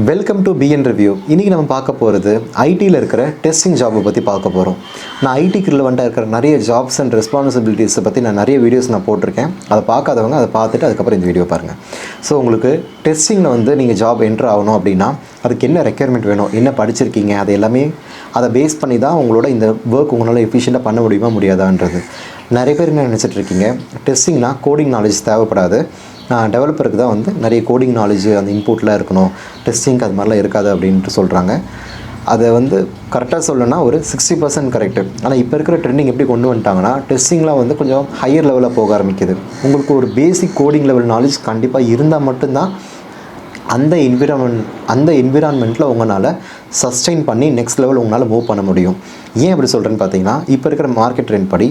Welcome to PN review. இன்றைக்கி நம்ம பார்க்க போகிறது ஐடியில் இருக்கிற டெஸ்டிங் ஜாப்பை பற்றி பார்க்க போகிறோம். நான் ஐடிக்கு ரிலவெண்ட்டாக இருக்கிற நிறைய ஜாப்ஸ் அண்ட் ரெஸ்பான்சிபிலிட்டிஸை பற்றி நிறைய வீடியோஸ் போட்டிருக்கேன். அதை பார்க்காதவங்க அதை பார்த்துட்டு அதுக்கப்புறம் இந்த வீடியோ பாருங்கள். ஸோ உங்களுக்கு டெஸ்டிங்கில் நீங்கள் ஜாப் என்ட்ரு ஆகணும் அப்படின்னா அதுக்கு என்ன ரெக்யர்மெண்ட் வேணும், என்ன படிச்சிருக்கீங்க, அது எல்லாமே அதை பேஸ் பண்ணி தான் உங்களோட இந்த ஒர்க் உங்களால் எஃபிஷியண்ட்டாக பண்ண முடியுமா முடியாதான்றது. நிறைய பேர் என்ன நினச்சிட்ருக்கீங்க, டெஸ்டிங்னா கோடிங் நாலேஜ் தேவைப்படாது, டெவலப்பருக்கு தான் நிறைய கோடிங் நாலேஜ் அந்த இன்புட்டில் இருக்கணும், டெஸ்டிங்க்கு அது மாதிரிலாம் இருக்காது அப்படின்ட்டு சொல்கிறாங்க. அதை கரெக்டாக சொல்லணும்னா ஒரு 60% கரெக்டு. ஆனால் இப்போ இருக்கிற ட்ரெண்டிங் எப்படி கொண்டு வந்துட்டாங்கன்னா டெஸ்டிங்லாம் கொஞ்சம் ஹையர் லெவலில் போக ஆரம்பிக்குது. உங்களுக்கு ஒரு பேசிக் கோடிங் லெவல் நாலேஜ் கண்டிப்பாக இருந்தால் மட்டும்தான் அந்த என்விரான்மெண்ட்டில் உங்களால் சஸ்டெயின் பண்ணி நெக்ஸ்ட் லெவல் உங்களால் மூவ் பண்ண முடியும். ஏன் அப்படி சொல்கிறேன்னு பார்த்தீங்கன்னா, இப்போ இருக்கிற மார்க்கெட் ட்ரெண்ட் படி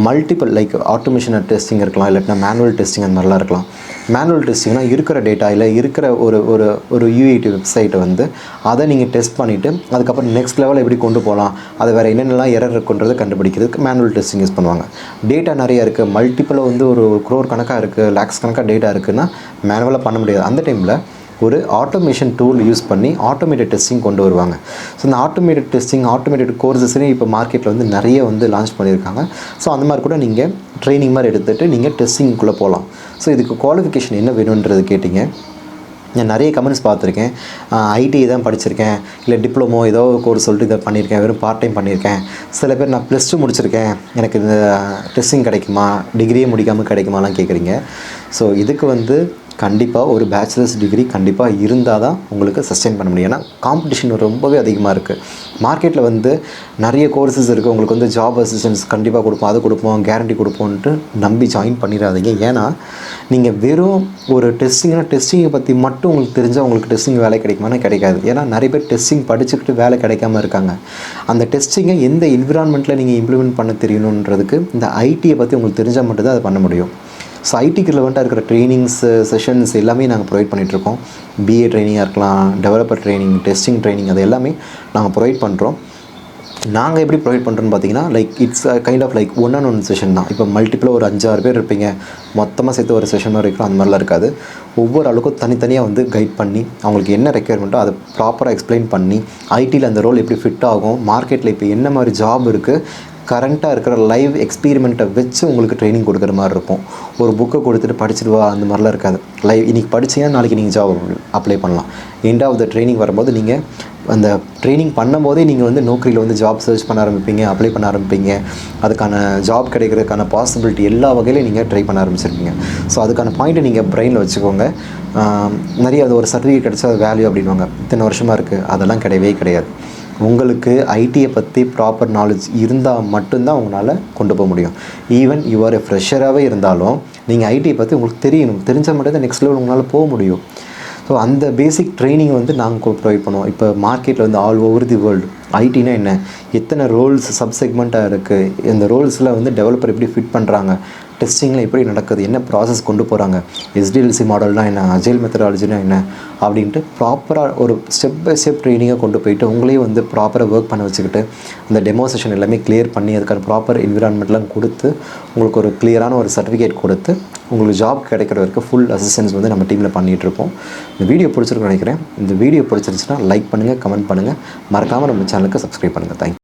மல்டிபிள் லைக் ஆட்டோமேஷன் டெஸ்டிங் இருக்கலாம், இல்லாட்டினா மேனுவல் டெஸ்டிங் அந்த மாதிரிலாம் இருக்கலாம். மேனுவல் டெஸ்டிங்னால் இருக்கிற டேட்டா இல்லை இருக்கிற ஒரு யூஐடி வெப்சைட்டை அதை நீங்கள் டெஸ்ட் பண்ணிவிட்டு அதுக்கப்புறம் நெக்ஸ்ட் லெவல் எப்படி கொண்டு போகலாம், அதை வேறு என்னென்னலாம் எரர் இருக்குன்றதை கண்டுபிடிக்கிறதுக்கு மேனுவல் டெஸ்டிங் யூஸ் பண்ணுவாங்க. டேட்டா நிறையா இருக்குது, மல்டிப்பிளாக ஒரு க்ரோர் கணக்காக இருக்குது, லேக்ஸ் கணக்காக டேட்டா இருக்குதுன்னா மேனுவலாக பண்ண முடியாது. அந்த டைமில் ஒரு ஆட்டோமேஷன் டூல் யூஸ் பண்ணி ஆட்டோமேட்டட் டெஸ்டிங் கொண்டு வருவாங்க. ஸோ இந்த ஆட்டோமேட்டட் டெஸ்டிங் ஆட்டோமேட்டட் கோர்சஸ்லேயும் இப்போ மார்க்கெட்டில் நிறைய லான்ச் பண்ணியிருக்காங்க. ஸோ அந்த மாதிரி கூட நீங்கள் ட்ரைனிங் மாதிரி எடுத்துகிட்டு நீங்கள் டெஸ்டிங்குள்ளே போகலாம். ஸோ இதுக்கு குவாலிஃபிகேஷன் என்ன வேணுன்றது கேட்டிங்க. நான் நிறைய கமெண்ட்ஸ் பார்த்துருக்கேன். ஐடிஐ தான் படிச்சிருக்கேன், இல்லை டிப்ளமோ ஏதோ கோர்ஸ் சொல்லிட்டு இதை பண்ணியிருக்கேன், வெறும் பார்ட் டைம் பண்ணியிருக்கேன். சில பேர் நான் +2 முடிச்சிருக்கேன், எனக்கு இந்த டெஸ்டிங் கிடைக்குமா, டிகிரியே முடிக்காமல் கிடைக்குமாலாம் கேட்குறீங்க. ஸோ இதுக்கு கண்டிப்பாக ஒரு பேச்சுலர்ஸ் டிகிரி கண்டிப்பாக இருந்தால் தான் உங்களுக்கு சஸ்டெயின் பண்ண முடியும். ஏன்னா காம்படிஷன் ரொம்பவே அதிகமாக இருக்குது. மார்க்கெட்டில் நிறைய கோர்சஸ் இருக்குது. உங்களுக்கு ஜாப் அசிஸ்டன்ஸ் கண்டிப்பாக கொடுப்போம், அது கொடுப்போம், கேரண்டி கொடுப்போன்ட்டு நம்பி ஜாயின் பண்ணிடாதீங்க. ஏன்னா நீங்கள் வெறும் ஒரு டெஸ்டிங்கை பற்றி மட்டும் உங்களுக்கு தெரிஞ்சால் உங்களுக்கு டெஸ்டிங் வேலை கிடைக்குமானா கிடைக்காது. ஏன்னா நிறைய பேர் டெஸ்டிங் படிச்சுக்கிட்டு வேலை கிடைக்காம இருக்காங்க. அந்த டெஸ்டிங்கை எந்த என்விரான்மெண்ட்டில் நீங்கள் இம்ப்ளிமெண்ட் பண்ண தெரியணுன்றதுக்கு இந்த ஐடியை பற்றி உங்களுக்கு தெரிஞ்சால் மட்டும்தான் அதை பண்ண முடியும். ஸோ ஐடிக்கு ரிலவெண்ட்டாக இருக்கிற ட்ரைனிங்ஸ் செஷன்ஸ் எல்லாமே நாங்கள் ப்ரொவைட் பண்ணிகிட்ருக்கோம். பிஏ ட்ரைனிங்காக இருக்கலாம், டெவலப்பர் ட்ரைனிங், டெஸ்டிங் ட்ரைனிங், அது எல்லாமே நாங்கள் ப்ரொவைட் பண்ணுறோம். நாங்கள் எப்படி ப்ரொவைட் பண்ணுறோன்னு பார்த்தீங்கன்னா, it's kind of one session தான். இப்போ மல்டிப்பிளாக ஒரு 5-6 பேர் இருப்பீங்க, மொத்தமாக சேர்த்து ஒரு செஷன் மாதிரி இருக்கும், அந்த மாதிரிலாம் இருக்காது. ஒவ்வொரு ஆளுக்கும் தனித்தனியாக கைட் பண்ணி அவங்களுக்கு என்ன ரெக்யர்மெண்ட்டோ அதை ப்ராப்பராக எக்ஸ்பிளைன் பண்ணி ஐடியில் அந்த ரோல் எப்படி ஃபிட் ஆகும், மார்க்கெட்டில் இப்போ என்ன மாதிரி ஜாப் இருக்குது, கரண்ட்டாக இருக்கிற லைவ் எக்ஸ்பீரிமெண்ட்டை வச்சு உங்களுக்கு ட்ரைனிங் கொடுக்குற மாதிரி இருக்கும். ஒரு புக்கை கொடுத்துட்டு படிச்சுட்டு வா அந்த மாதிரிலாம் இருக்காது. இன்றைக்கி படிச்சிங்கன்னா நாளைக்கு நீங்கள் ஜாப் அப்ளை பண்ணலாம். எண்ட் ஆஃப் த ட்ரைனிங் வரும்போது நீங்கள் அந்த ட்ரைனிங் பண்ணும்போதே நீங்கள் நோக்கரியில் ஜாப் சர்ச் பண்ண ஆரம்பிப்பீங்க, அப்ளை பண்ண ஆரம்பிப்பீங்க. அதுக்கான ஜாப் கிடைக்கிறதுக்கான பாசிபிலிட்டி எல்லா வகையிலையும் நீங்கள் ட்ரை பண்ண ஆரம்பிச்சிருப்பீங்க. ஸோ அதுக்கான பாயிண்ட்டை நீங்கள் பிரெயினில் வச்சுக்கோங்க. நிறைய அது ஒரு சர்டிஃபிகேட் கிடச்சா அது வேல்யூ அப்படின்வாங்க, இத்தனை வருஷமாக இருக்குது, அதெல்லாம் கிடையவே கிடையாது. உங்களுக்கு ஐடியை பற்றி ப்ராப்பர் நாலேஜ் இருந்தால் மட்டும்தான் உங்களால் கொண்டு போக முடியும். ஈவன் யூஆர் ஃப்ரெஷராகவே இருந்தாலும் நீங்கள் ஐடியை பற்றி உங்களுக்கு தெரியணும், தெரிஞ்சால் மட்டும் தான் நெக்ஸ்ட் லெவல் உங்களால் போக முடியும். ஸோ அந்த பேசிக் ட்ரைனிங் நாங்கள் ப்ரொவைட் பண்ணுவோம். இப்போ மார்க்கெட்டில் ஆல் ஓவர் தி வேர்ல்டு ஐடினா என்ன, எத்தனை ரோல்ஸ் சப்செக்மெண்ட்டாக இருக்குது, இந்த ரோல்ஸில் டெவலப்பர் எப்படி ஃபிட் பண்ணுறாங்க, டெஸ்டிங்கில் எப்படி நடக்குது, என்ன ப்ராசஸ் கொண்டு போகிறாங்க, SDLC மாடல்னால் என்ன, அஜைல் மெத்தடாலஜினா என்ன அப்படின்ட்டு ப்ராப்பராக ஒரு ஸ்டெப் பை ஸ்டெப் ட்ரைனிங்காக கொண்டு போயிட்டு உங்களையும் ப்ராப்பராக ஒர்க் பண்ண வச்சுக்கிட்டு அந்த டெமோ செஷன் எல்லாமே கிளியர் பண்ணி அதுக்கான ப்ராப்பர் என்விரான்மெண்ட்லாம் கொடுத்து உங்களுக்கு ஒரு கிளியரான ஒரு சர்டிஃபிகேட் கொடுத்து உங்களுக்கு ஜாப் கிடைக்கிற வரைக்கும் ஃபுல் அசிஸ்டன்ஸ் நம்ம டீமில் பண்ணிகிட்ருப்போம். இந்த வீடியோ பிடிச்சிருக்குன்னு நினைக்கிறேன். இந்த வீடியோ பிடிச்சிருந்துச்சுன்னா லைக் பண்ணுங்கள், கமெண்ட் பண்ணுங்கள், மறக்காமல் நம்ம சேனலுக்கு சப்ஸ்கிரைப் பண்ணுங்கள். தேங்க்யூ.